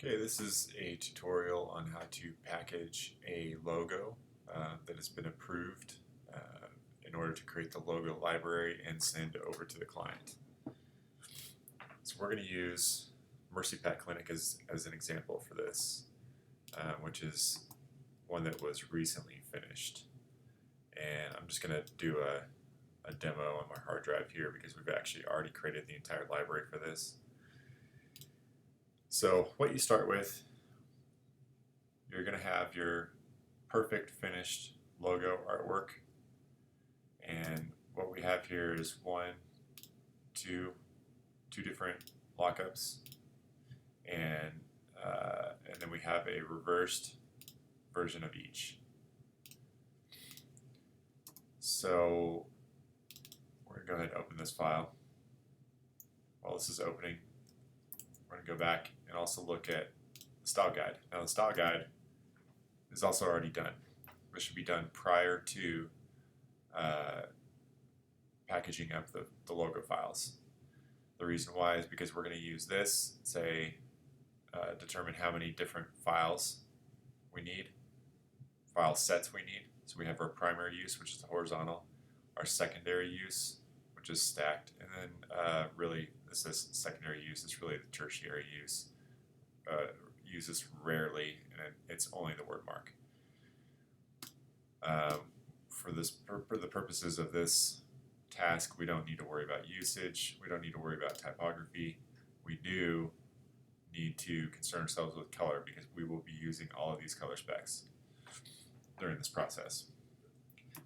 Okay, this is a tutorial on how to package a logo that has been approved in order to create the logo library and send over to the client. So we're going to use Mercy Pet Clinic as an example for this, which is one that was recently finished. And I'm just going to do a demo on my hard drive here because we've actually already created the entire library for this. So what you start with, you're going to have your perfect finished logo artwork, and what we have here is two different lockups, and then we have a reversed version of each. So we're going to go ahead and open this file. While this is opening, we're going to go back and also look at the style guide. Now the style guide is also already done. This should be done prior to packaging up the logo files. The reason why is because we're going to use this, say, determine how many different files we need, file sets we need. So we have our primary use, which is the horizontal, our secondary use, which is stacked, and then really this is secondary use, it's really the tertiary use. Use this rarely, and it's only the word mark. For the purposes of this task, we don't need to worry about usage, we don't need to worry about typography. We do need to concern ourselves with color because we will be using all of these color specs during this process.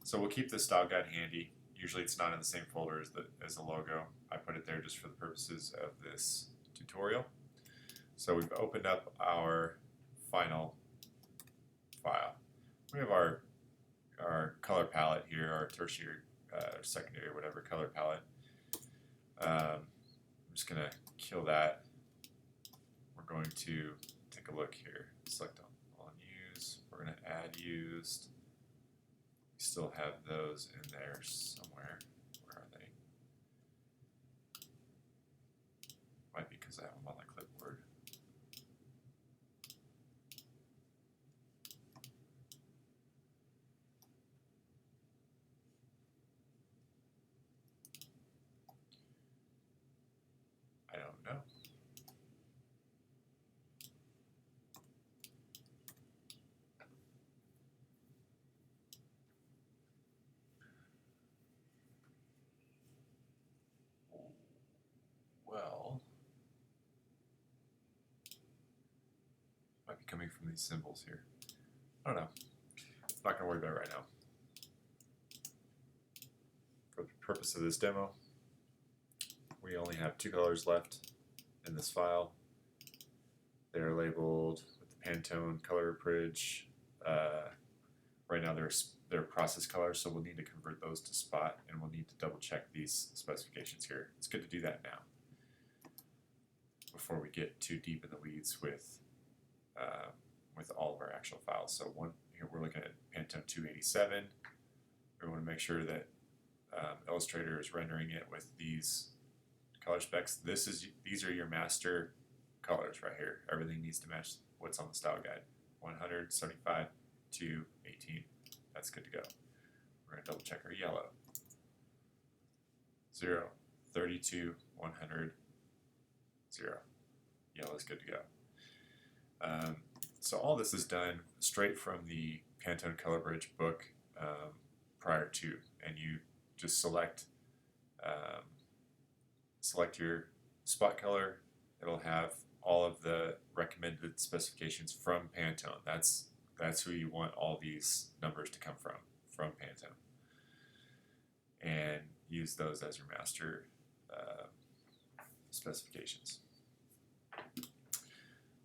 So we'll keep the style guide handy. Usually it's not in the same folder as the logo. I put it there just for the purposes of this tutorial. So we've opened up our final file. We have our color palette here, our tertiary, secondary, whatever color palette. I'm just going to kill that. We're going to take a look here. Select on use. We're going to add used. We still have those in there somewhere. Where are they? Might be because I have them on the clipboard. I don't know. Well, might be coming from these symbols here. I don't know. I'm not going to worry about it right now. For the purpose of this demo, we only have two colors left in this file. They're labeled with the Pantone color bridge. Right now they're process colors, so we'll need to convert those to spot, and we'll need to double check these specifications here. It's good to do that now before we get too deep in the weeds with all of our actual files. So here we're looking at Pantone 287. We want to make sure that Illustrator is rendering it with these color specs. These are your master colors right here. Everything needs to match what's on the style guide. 100, 75, 2, 18. That's good to go. We're going to double check our yellow. 0, 32, 100, 0. Yellow is good to go. So all this is done straight from the Pantone Color Bridge book prior to, and you just select your spot color. It'll have all of the recommended specifications from Pantone. That's who you want all these numbers to come from Pantone. And use those as your master specifications.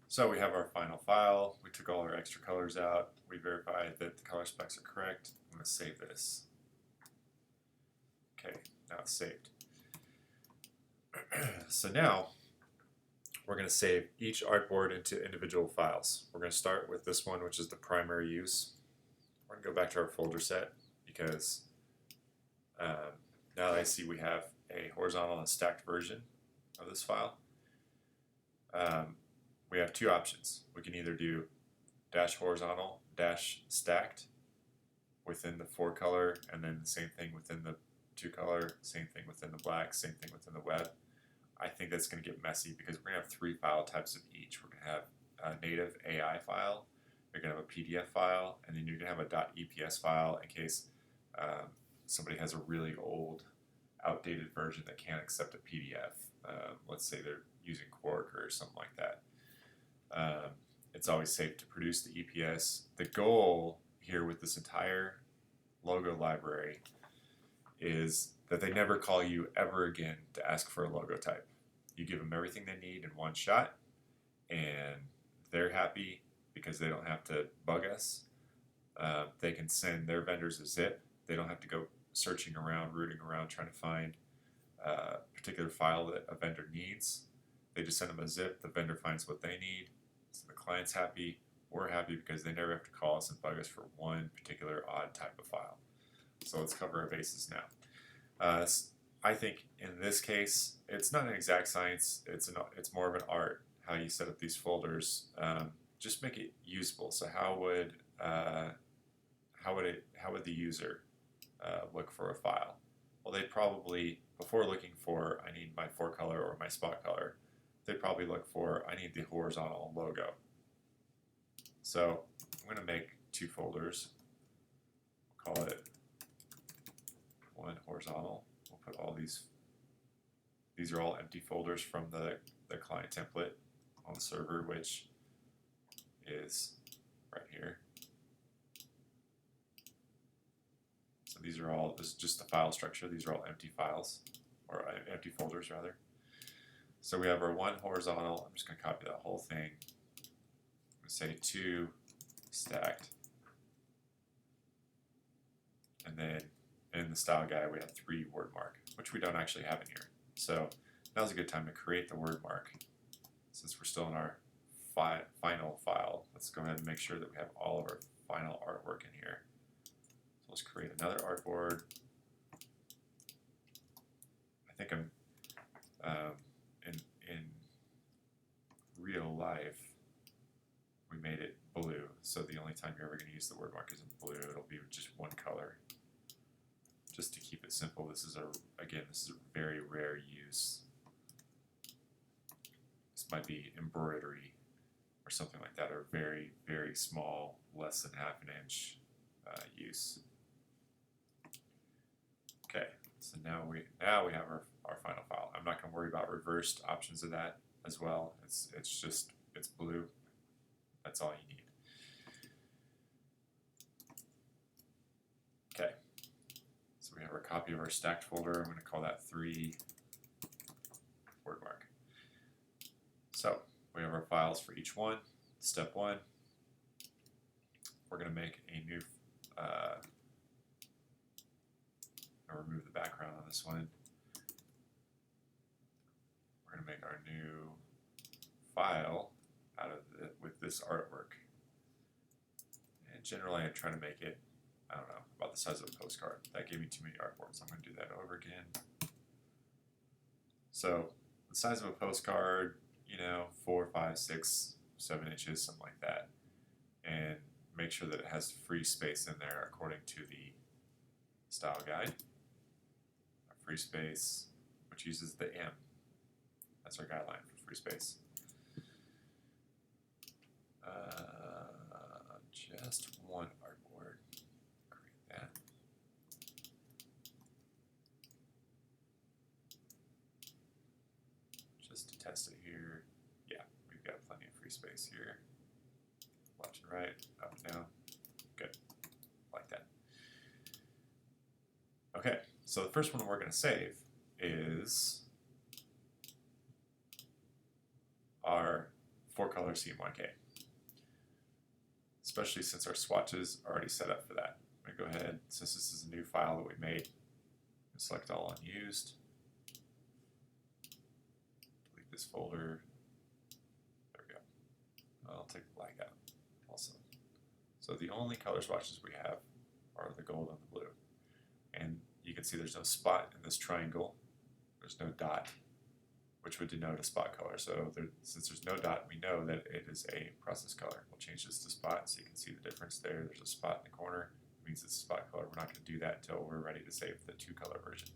So we have our final file. We took all our extra colors out. We verified that the color specs are correct. I'm going to save this. Okay, now it's saved. So now we're going to save each artboard into individual files. We're going to start with this one, which is the primary use. We're going to go back to our folder set because now that I see we have a horizontal and stacked version of this file. we have two options. We can either do dash horizontal, dash stacked within the 4-color, and then the same thing within the 2-color, same thing within the black, same thing within the web. I think that's going to get messy because we're going to have 3 file types of each. We're going to have a native AI file, you're going to have a PDF file, and then you're going to have a .eps file in case somebody has a really old, outdated version that can't accept a PDF. Let's say they're using Quark or something like that. It's always safe to produce the EPS. The goal here with this entire logo library is that they never call you ever again to ask for a logo type. You give them everything they need in one shot, and they're happy because they don't have to bug us. They can send their vendors a zip. They don't have to go searching around, rooting around, trying to find a particular file that a vendor needs. They just send them a zip. The vendor finds what they need. So the client's happy. We're happy because they never have to call us and bug us for one particular odd type of file. So let's cover our bases now. I think in this case, it's not an exact science. It's more of an art. How you set up these folders, just make it usable. So how would the user look for a file? Well, they'd probably, before looking for I need my 4-color or my spot color, they'd probably look for I need the horizontal logo. So I'm going to make 2 folders. We'll call it one horizontal. We'll put all these are all empty folders from the client template on the server, which is right here. So these are all, this is just the file structure. These are all empty files, or empty folders rather. So we have our one horizontal. I'm just going to copy that whole thing. I'm going to say 2 stacked. And then in the style guide, we have 3 word mark, which we don't actually have in here. So now's a good time to create the word mark. Since we're still in our final file, let's go ahead and make sure that we have all of our final artwork in here. So let's create another artboard. I think I'm in real life we made it blue, so the only time you're ever going to use the word mark is in blue. It'll be just one color, just to keep it simple. This is a very rare use. This might be embroidery or something like that, or very, very small, less than ½ inch use. Okay, so now we have our final file. I'm not going to worry about reversed options of that as well. It's blue. That's all you need. Okay, so we have our copy of our stacked folder. I'm going to call that 3 word mark. So we have our files for each one. Step 1, we're going to make a new, I'll remove the background on this one. We're going to make our new file out of with this artwork. And generally I try to make it, I don't know, about the size of a postcard. That gave me too many artboards. I'm going to do that over again. So the size of a postcard, 4, 5, 6, 7 inches, something like that. And make sure that it has free space in there according to the style guide. Our free space, which uses the M. That's our guideline for free space. Just one artboard. Create that. Just to test it here. Yeah, we've got plenty of free space here. Left and right, up and down. Good. Like that. Okay, so the first one we're going to save is our 4-color CMYK. Especially since our swatches are already set up for that. I'm going to go ahead, since this is a new file that we made, select all unused. Delete this folder. There we go. I'll take the black out also. So the only color swatches we have are the gold and the blue. And you can see there's no spot in this triangle. There's no dot. which would denote a spot color. So since there's no dot, we know that it is a process color. We'll change this to spot so you can see the difference there. There's a spot in the corner. It means it's a spot color. We're not going to do that until we're ready to save the 2-color version.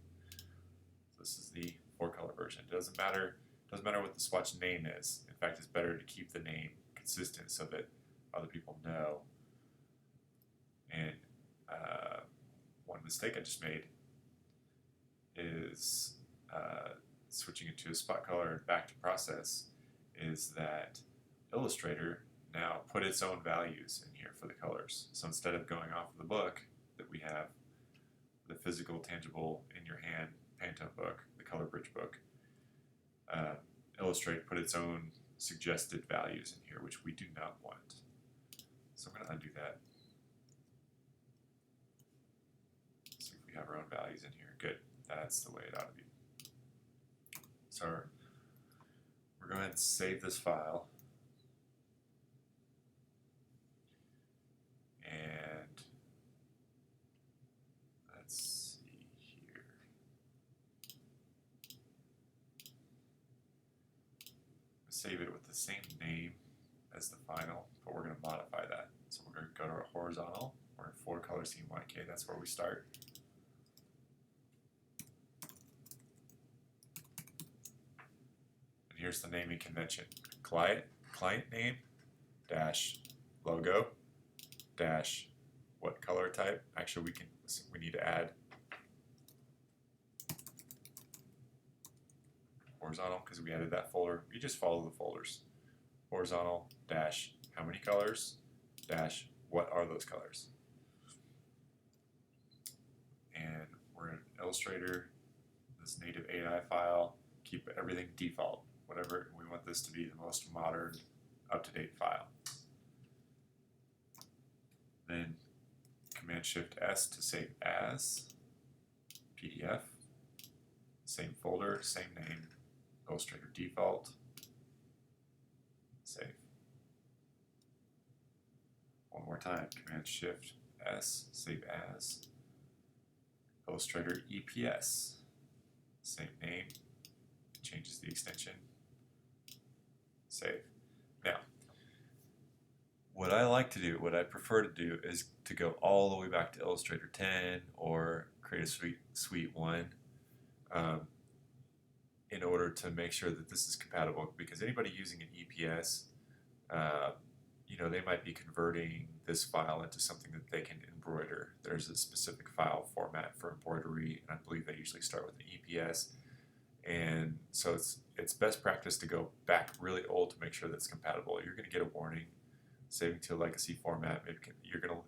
So this is the 4-color version. It doesn't matter what the swatch name is. In fact, it's better to keep the name consistent so that other people know. And one mistake I just made is switching it to a spot color and back to process, is that Illustrator now put its own values in here for the colors. So instead of going off of the book that we have, the physical, tangible, in your hand Pantone book, the color bridge book, Illustrator put its own suggested values in here, which we do not want. So I'm going to undo that. See if we have our own values in here. Good. That's the way it ought to be. So we're going to save this file. And let's see here. Save it with the same name as the final, but we're going to modify that. So we're going to go to our horizontal. We're in 4-color CMYK. That's where we start. And here's the naming convention: client name dash logo dash what color type. Actually, we need to add horizontal because we added that folder. We just follow the folders. Horizontal dash how many colors dash what are those colors. And we're in Illustrator, this native AI file, keep everything default. Whatever, we want this to be the most modern, up-to-date file. Then Command-Shift-S to save as PDF. Same folder, same name, Illustrator default. Save. One more time, Command-Shift-S, save as Illustrator EPS. Same name, changes the extension. Save. Now, what I like to do, what I prefer to do, is to go all the way back to Illustrator 10 or Creative Suite 1 in order to make sure that this is compatible. Because anybody using an EPS, you know, they might be converting this file into something that they can embroider. There's a specific file format for embroidery, and I believe they usually start with an EPS. And so it's best practice to go back really old to make sure that's compatible. You're going to get a warning saving to a legacy format. You're going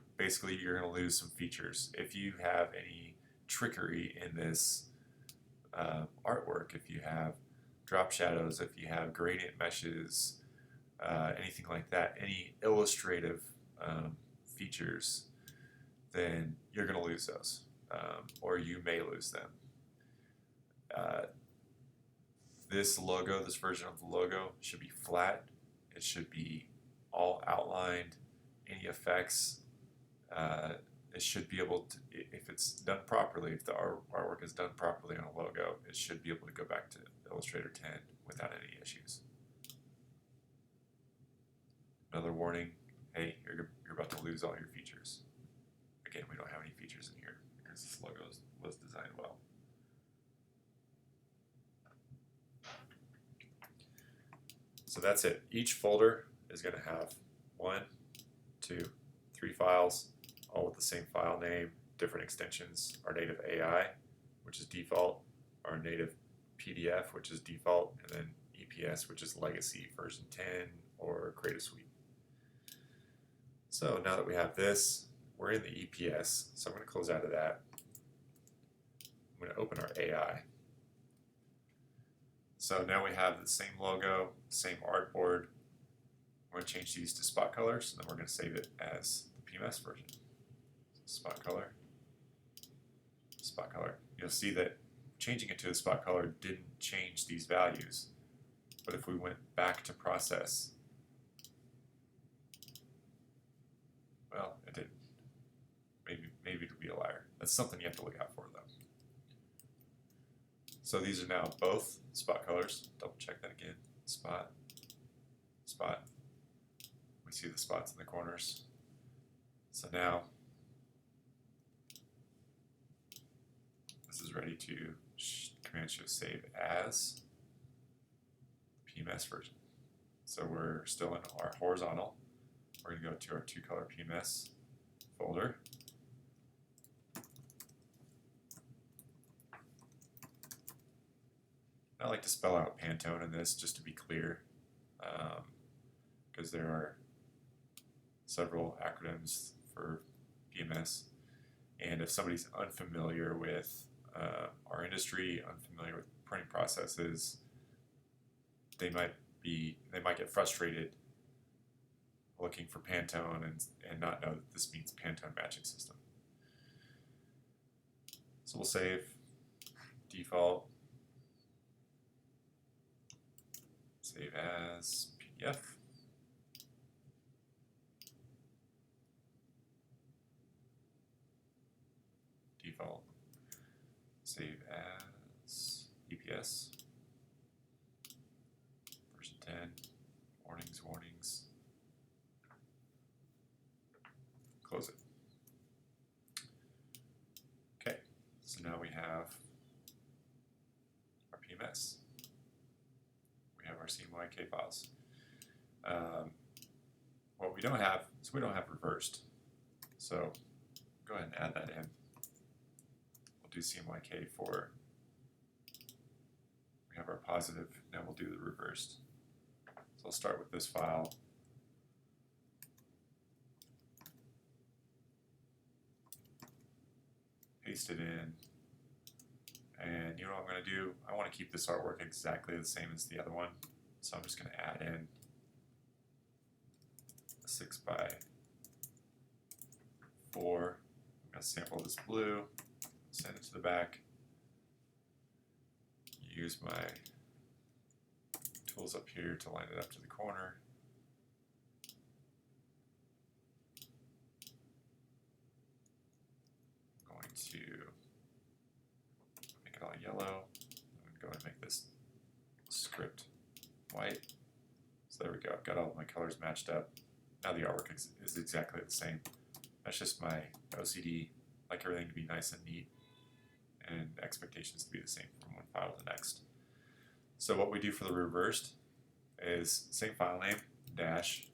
to lose some features if you have any trickery in this artwork. If you have drop shadows, if you have gradient meshes, anything like that, any illustrative features, then you're going to lose those, or you may lose them. This logo, this version of the logo, should be flat. It should be all outlined. Any effects, it should be able to, if it's done properly, if the artwork is done properly on a logo, it should be able to go back to Illustrator 10 without any issues. Another warning, hey, you're about to lose all your features. Again, we don't have any features in here because this logo was designed well. So that's it. Each folder is going to have 1, 2, 3 files, all with the same file name, different extensions. Our native AI, which is default, our native PDF, which is default, and then EPS, which is legacy version 10 or Creative Suite. So now that we have this, we're in the EPS, so I'm going to close out of that. I'm going to open our AI. So now we have the same logo, same artboard. We're going to change these to spot colors, and then we're going to save it as the PMS version. Spot color, spot color. You'll see that changing it to a spot color didn't change these values, but if we went back to process, well, it didn't. Maybe it'll be a liar. That's something you have to look out for, though. So these are now both spot colors. Double check that again. Spot, spot. We see the spots in the corners. So now this is ready to Command Shift save as PMS version. So we're still in our horizontal. We're going to go to our 2-color PMS folder. I like to spell out Pantone in this just to be clear, because there are several acronyms for PMS, and if somebody's unfamiliar with our industry, unfamiliar with printing processes, they might get frustrated looking for Pantone and not know that this means Pantone matching system. So we'll save default, save as PDF. Default, save as EPS, version 10, warnings, close it. Okay, so now we have our PMS. We have our CMYK files. What we don't have is we don't have reversed. So go ahead and add that in. We'll do CMYK for, we have our positive, now we'll do the reversed. So I'll start with this file. Paste it in. And you know what I'm going to do? I want to keep this artwork exactly the same as the other one. So I'm just going to add in a 6x4. I'm going to sample this blue, send it to the back, use my tools up here to line it up to the corner. I'm going to make it all yellow. I'm going to go and make this script white. So there we go, I've got all my colors matched up. Now the artwork is exactly the same. That's just my OCD, like everything to be nice and neat, and expectations to be the same from one file to the next. So what we do for the reversed is same file name, dash,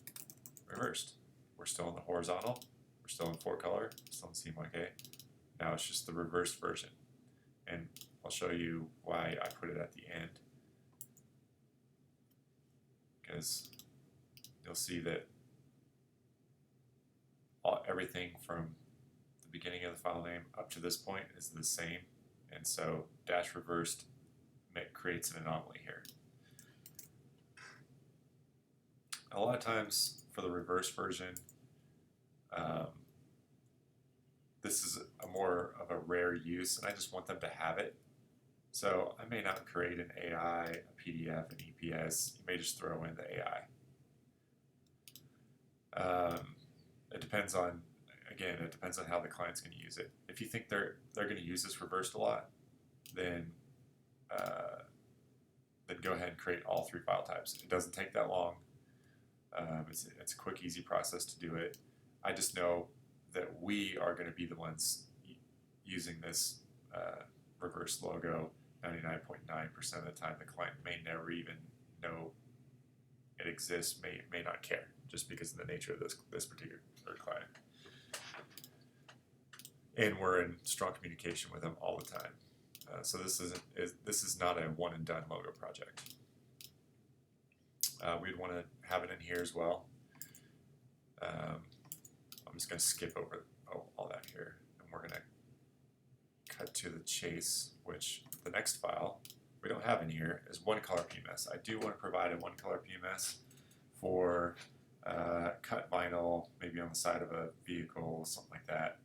reversed. We're still in the horizontal, we're still in 4-color, still in CMYK. Now it's just the reversed version. And I'll show you why I put it at the end. Because you'll see that everything from the beginning of the file name up to this point is the same, and so dash reversed creates an anomaly here. A lot of times for the reverse version, this is more of a rare use, and I just want them to have it. So I may not create an AI, a PDF, an EPS. You may just throw in the AI. It depends on, again, it depends on how the client's going to use it. If you think they're going to use this reversed a lot, then go ahead and create all 3 file types. It doesn't take that long. It's a quick, easy process to do it. I just know that we are going to be the ones using this reverse logo 99.9% of the time. The client may never even know it exists, may not care, just because of the nature of this particular client. And we're in strong communication with them all the time. So this is not a one and done logo project. We'd want to have it in here as well. I'm just going to skip over all that here, and we're going to cut to the chase, which the next file we don't have in here is 1-color PMS. I do want to provide a 1-color PMS for cut vinyl, maybe on the side of a vehicle, something like that.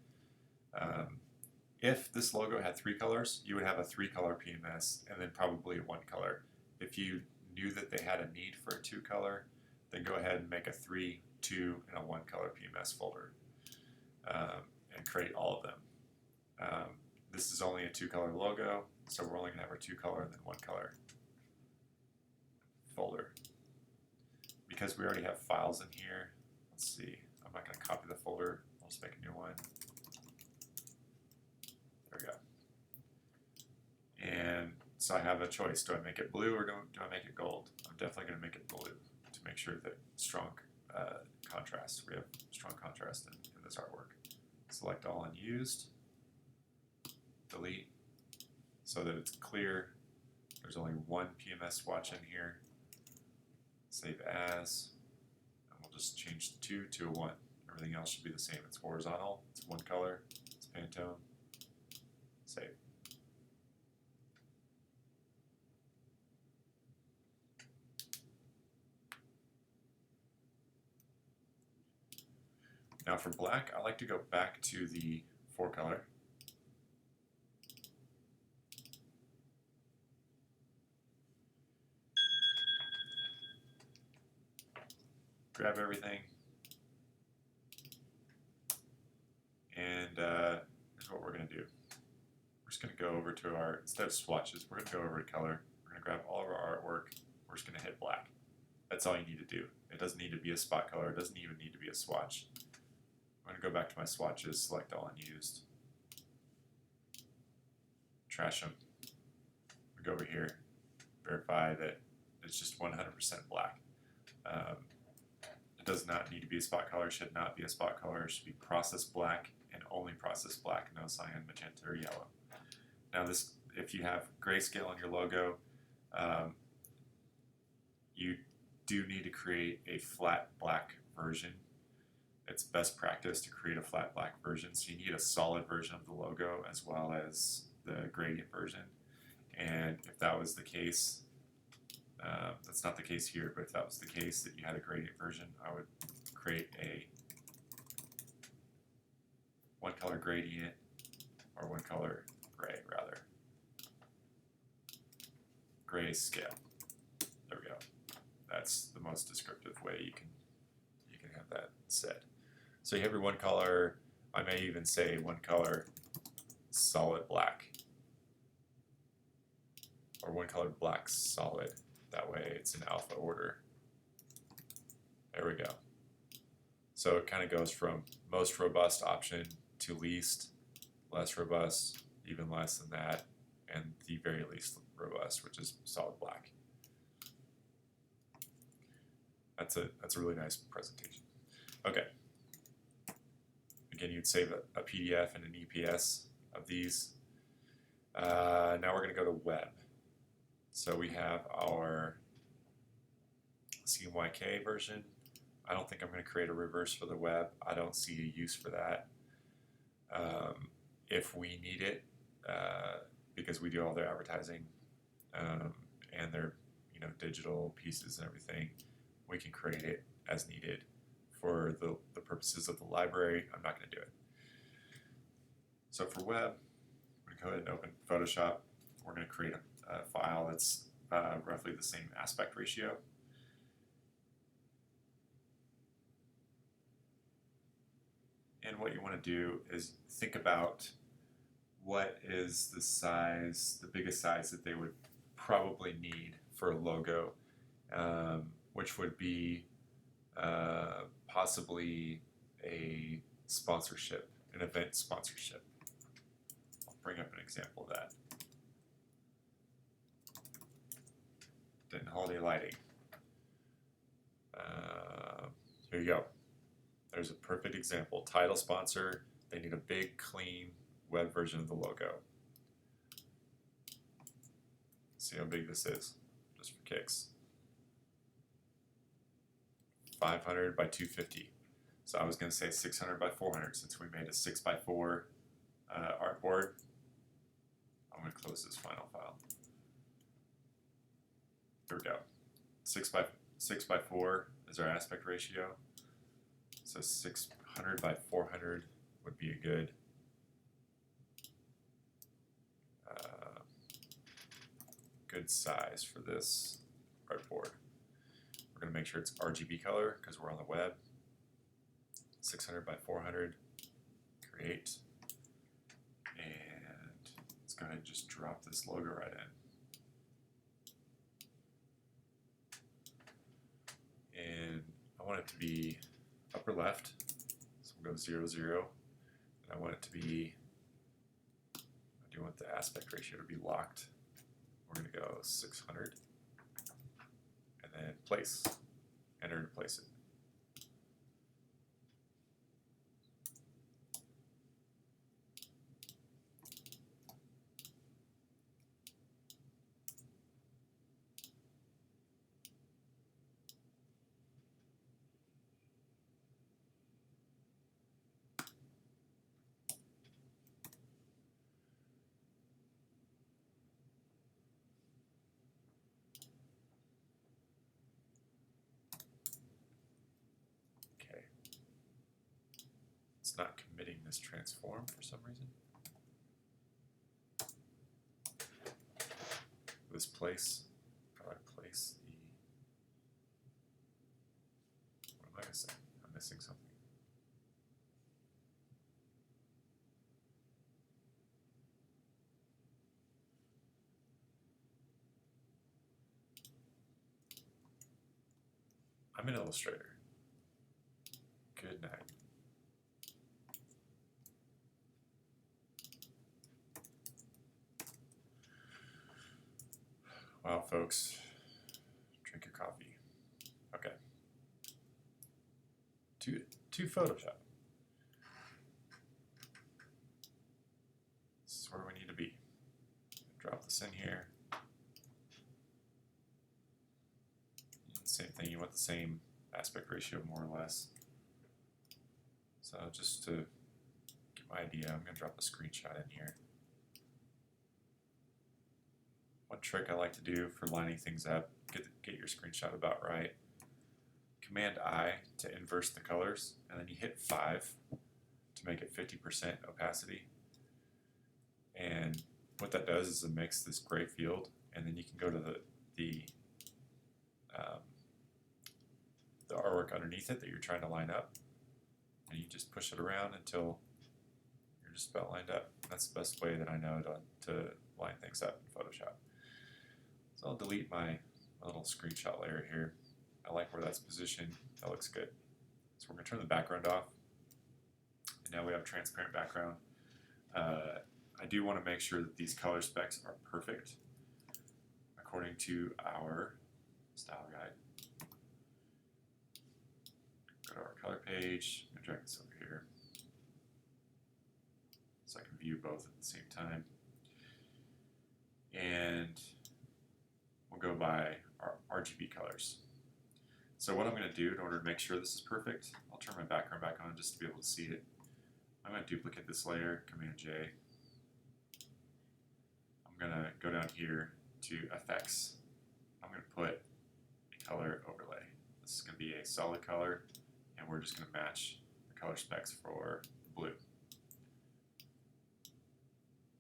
If this logo had 3 colors, you would have a 3-color PMS and then probably a 1-color. If you knew that they had a need for a 2-color, then go ahead and make a 3, 2, and a 1-color PMS folder and create all of them. this is only a 2-color logo, so we're only going to have our 2-color and then 1-color folder. Because we already have files in here, let's see, I'm not going to copy the folder, I'll just make a new one. There we go. And so I have a choice. Do I make it blue or do I make it gold? I'm definitely going to make it blue to make sure that strong contrast. We have strong contrast in this artwork. Select all unused. Delete so that it's clear. There's only one PMS swatch in here. Save as. And we'll just change the 2 to a 1. Everything else should be the same. It's horizontal. It's 1 color. It's Pantone. Save. Now for black, I like to go back to the 4-color. Grab everything. And here's what we're going to do. We're just going to go over to our, instead of swatches, we're going to go over to color. We're going to grab all of our artwork. We're just going to hit black. That's all you need to do. It doesn't need to be a spot color. It doesn't even need to be a swatch. I'm going to go back to my swatches, select all unused. Trash them. We go over here, verify that it's just 100% black. It does not need to be a spot color, should not be a spot color. It should be process black and only process black, no cyan, magenta, or yellow. Now this, if you have grayscale on your logo, you do need to create a flat black version. It's best practice to create a flat black version, so you need a solid version of the logo as well as the gradient version. And if that was the case, that's not the case here, but if that was the case that you had a gradient version, I would create a 1-color gradient, or 1-color gray rather. Grayscale. There we go. That's the most descriptive way you can have that said. So you have your 1-color, I may even say 1-color solid black, or 1-color black solid. That way it's in alpha order. There we go. So it kind of goes from most robust option to least, less robust, even less than that, and the very least robust, which is solid black. That's a really nice presentation. Okay. Again, you'd save a PDF and an EPS of these. Now we're going to go to web. So we have our CMYK version. I don't think I'm going to create a reverse for the web. I don't see a use for that. If we need it, because we do all their advertising and their digital pieces and everything, we can create it as needed. For the purposes of the library, I'm not going to do it. So for web, I'm going to go ahead and open Photoshop. We're going to create a file that's roughly the same aspect ratio. And what you want to do is think about what is the size, the biggest size that they would probably need for a logo, which would be possibly a sponsorship, an event sponsorship. I'll bring up an example of that. Denton Holiday Lighting. Here you go. There's a perfect example. Title sponsor. They need a big, clean web version of the logo. See how big this is, just for kicks. 500 by 250. So I was going to say 600 by 400 since we made a 6x4 artboard. I'm going to close this final file. Here we go. 6 by 4 is our aspect ratio. So 600 by 400 would be a good good size for this artboard. We're going to make sure it's RGB color because we're on the web. 600 by 400, create, and go ahead and just drop this logo right in. And I want it to be upper left, so we'll go 0, 0. And I want it to be, I do want the aspect ratio to be locked. We're going to go 600. And then place, enter to place it. Not committing this transform for some reason. This place, how do I place the, what am I missing? I'm missing something. I'm in Illustrator. Good night. Wow, folks, drink your coffee. Okay. To Photoshop. This is where we need to be. Drop this in here. Same thing, you want the same aspect ratio more or less. So just to get my idea, I'm going to drop a screenshot in here. One trick I like to do for lining things up, get your screenshot about right. Command I to inverse the colors, and then you hit 5 to make it 50% opacity. And what that does is it makes this gray field, and then you can go to the artwork underneath it that you're trying to line up, and you just push it around until you're just about lined up. That's the best way that I know to line things up in Photoshop. So I'll delete my little screenshot layer here. I like where that's positioned. That looks good. So we're going to turn the background off. And now we have a transparent background. I do want to make sure that these color specs are perfect according to our style guide. Go to our color page. I'm going to drag this over here so I can view both at the same time. And we'll go by our RGB colors. So what I'm going to do in order to make sure this is perfect, I'll turn my background back on just to be able to see it. I'm going to duplicate this layer, Command J. I'm going to go down here to Effects. I'm going to put a color overlay. This is going to be a solid color, and we're just going to match the color specs for blue.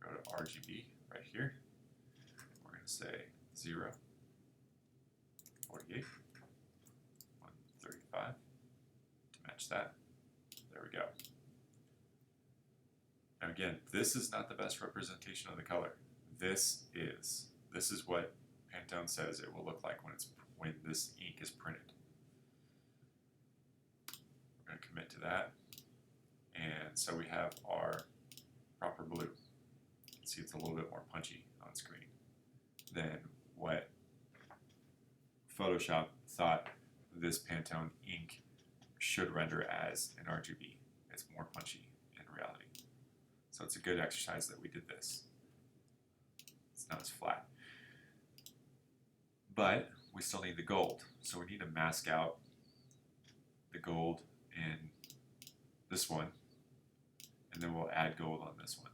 Go to RGB right here. We're going to say 0, 48, 135 to match that. There we go. Now again, this is not the best representation of the color. This is what Pantone says it will look like when this ink is printed. We're going to commit to that, and so we have our proper blue. You can see it's a little bit more punchy on screen than what Photoshop thought this Pantone ink should render as an RGB. It's more punchy in reality. So it's a good exercise that we did this. It's not as flat. But we still need the gold. So we need to mask out the gold in this one, and then we'll add gold on this one.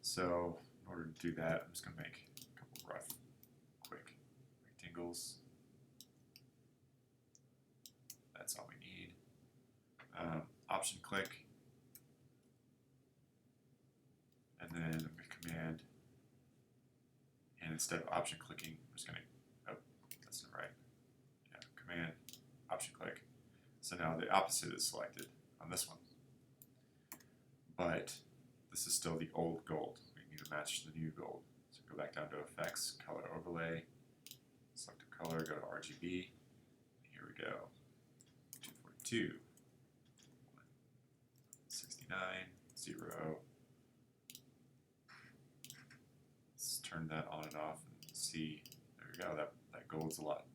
So in order to do that, I'm just going to make a couple rough, quick rectangles. That's all we need. Option click, and then I'm going to command, and instead of option clicking, I'm just going to, oh, that's not right. Yeah, command, option click. So now the opposite is selected on this one. But this is still the old gold. We need to match the new gold. So go back down to Effects, Color Overlay, select a color, go to RGB. Here we go. 242, 69, 0. Let's turn that on and off and see. There we go. That gold's a lot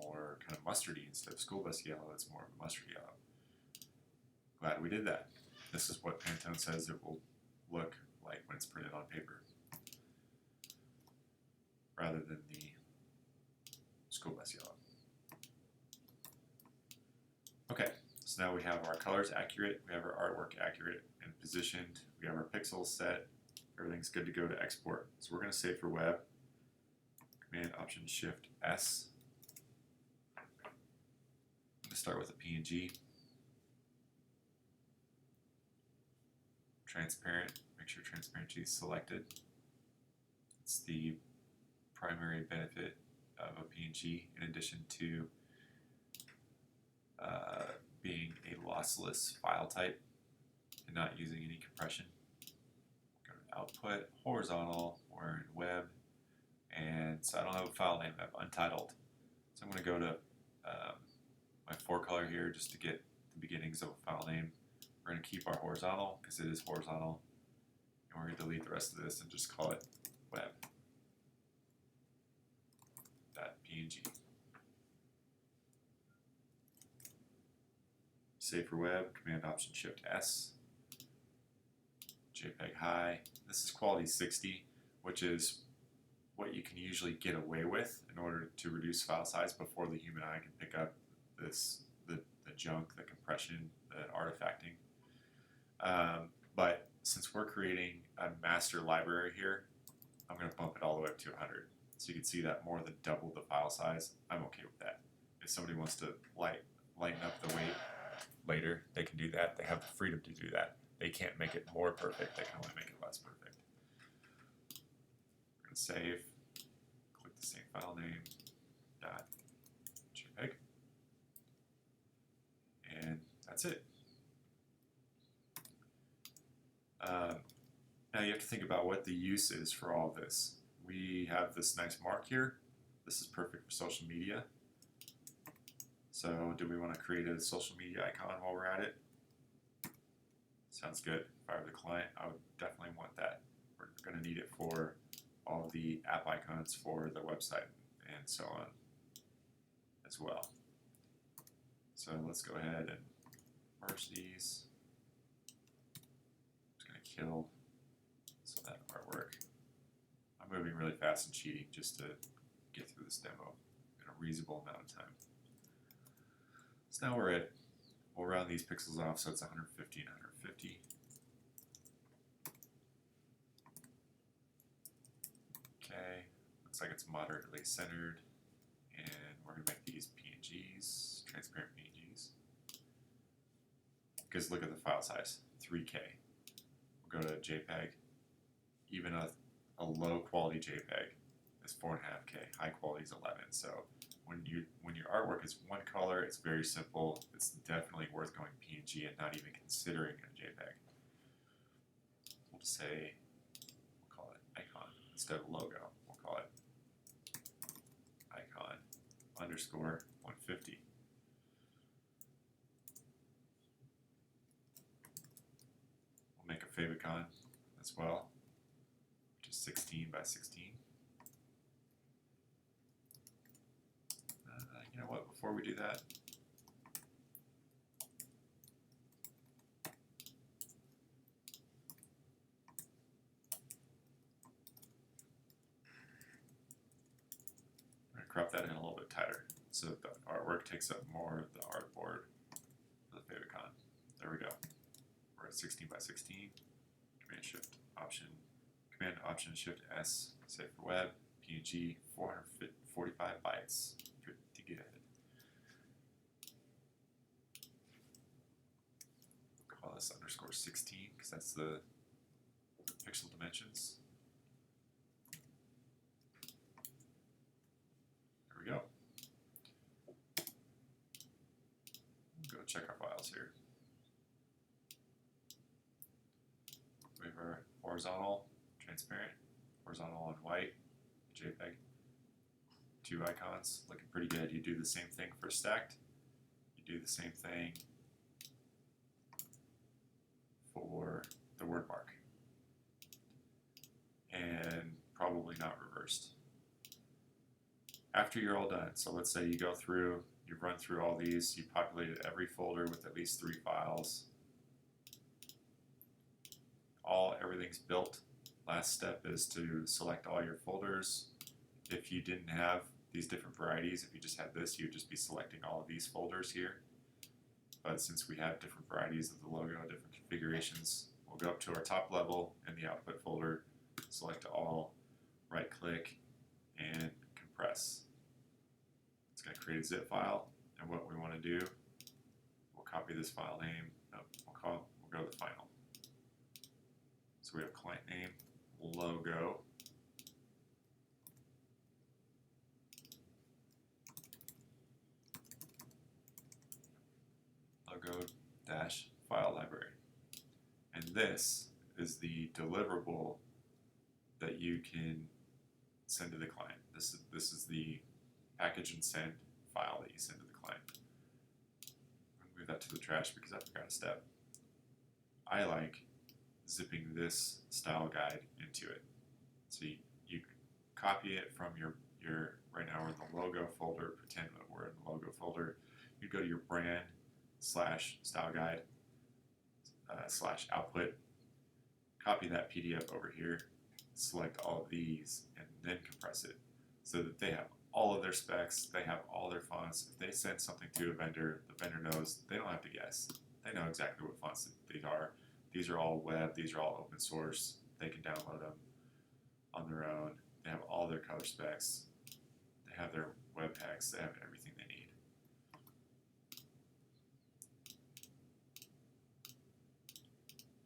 more kind of mustardy instead of school bus yellow. It's more of a mustard yellow. Glad we did that. This is what Pantone says it will look like when it's printed on paper, rather than the school bus yellow. Okay, so now we have our colors accurate, we have our artwork accurate and positioned, we have our pixels set, everything's good to go to export. So we're going to save for web, Command Option Shift S. I'm going to start with a PNG. Transparent, make sure transparency is selected. It's the primary benefit of a PNG in addition to being a lossless file type and not using any compression. Go to output, horizontal, we're in web, and so I don't have a file name, I have untitled. So I'm going to go to my 4-color here just to get the beginnings of a file name. We're going to keep our horizontal because it is horizontal, and we're going to delete the rest of this and just call it web.png. Save for web, Command Option Shift S. JPEG high. This is quality 60, which is what you can usually get away with in order to reduce file size before the human eye can pick up this the junk, the compression, the artifacting. But since we're creating a master library here, I'm going to bump it all the way up to 100. So you can see that more than double the file size. I'm okay with that. If somebody wants to lighten up the weight later, they can do that. They have the freedom to do that. They can't make it more perfect. They can only make it less perfect. We're going to save. Click the same file name, .jpeg. And that's it. Now you have to think about what the use is for all this. We have this nice mark here. This is perfect for social media. So do we want to create a social media icon while we're at it? Sounds good. If I were the client, I would definitely want that. We're going to need it for all the app icons for the website and so on as well. So let's go ahead and merge these. I'm just going to kill some of that artwork. I'm moving really fast and cheating just to get through this demo in a reasonable amount of time. So now we'll round these pixels off so it's 150 and 150. Okay, looks like it's moderately centered, and we're going to make these PNGs, transparent PNGs. Because look at the file size, 3K. We'll go to JPEG. Even a low quality JPEG is 4.5K. High quality is 11. So when your artwork is one color, it's very simple. It's definitely worth going PNG and not even considering a JPEG. We'll just say, we'll call it icon instead of logo. We'll call it icon underscore 150. We'll make a favicon as well, which is 16 by 16. You know what, before we do that, I'm going to crop that in a little bit tighter so that the artwork takes up more of the artboard for the favicon. There we go. We're at 16 by 16. Command Option Shift S, save for web, PNG, 445 bytes. Pretty good. Call this underscore 16 because that's the pixel dimensions. There we go. Go check our files here. We have our horizontal, transparent, horizontal on white, JPEG. 2 icons, looking pretty good. You do the same thing for stacked. You do the same thing for the word mark. And probably not reversed. After you're all done, so let's say you go through, you've run through all these, you populated every folder with at least 3 files. Everything's built. Last step is to select all your folders. If you didn't have these different varieties, if you just had this, you would just be selecting all of these folders here. But since we have different varieties of the logo, different configurations, we'll go up to our top level in the output folder, select all, right click, and compress. It's going to create a zip file, and what we want to do, we'll copy this file name, we'll go to the final. So we have client name, logo, file library. And this is the deliverable that you can send to the client. This is the package and send file that you send to the client. I'm going to move that to the trash because I forgot a step. I like zipping this style guide into it. So you copy it from your right now we're in the logo folder, pretend that we're in the logo folder. You go to your brand / style guide / output, copy that PDF over here, select all of these, and then compress it so that they have all of their specs, they have all their fonts. If they send something to a vendor, the vendor knows, they don't have to guess. They know exactly what fonts these are. These are all web, these are all open source. They can download them on their own. They have all their color specs. They have their web packs, they have everything they need.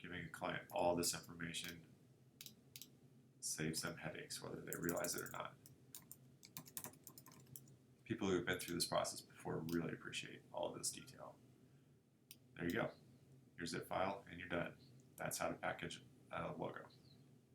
Giving a client all this information saves them headaches, whether they realize it or not. People who have been through this process before really appreciate all of this detail. There you go. Your zip file, and you're done. That's how to package a logo.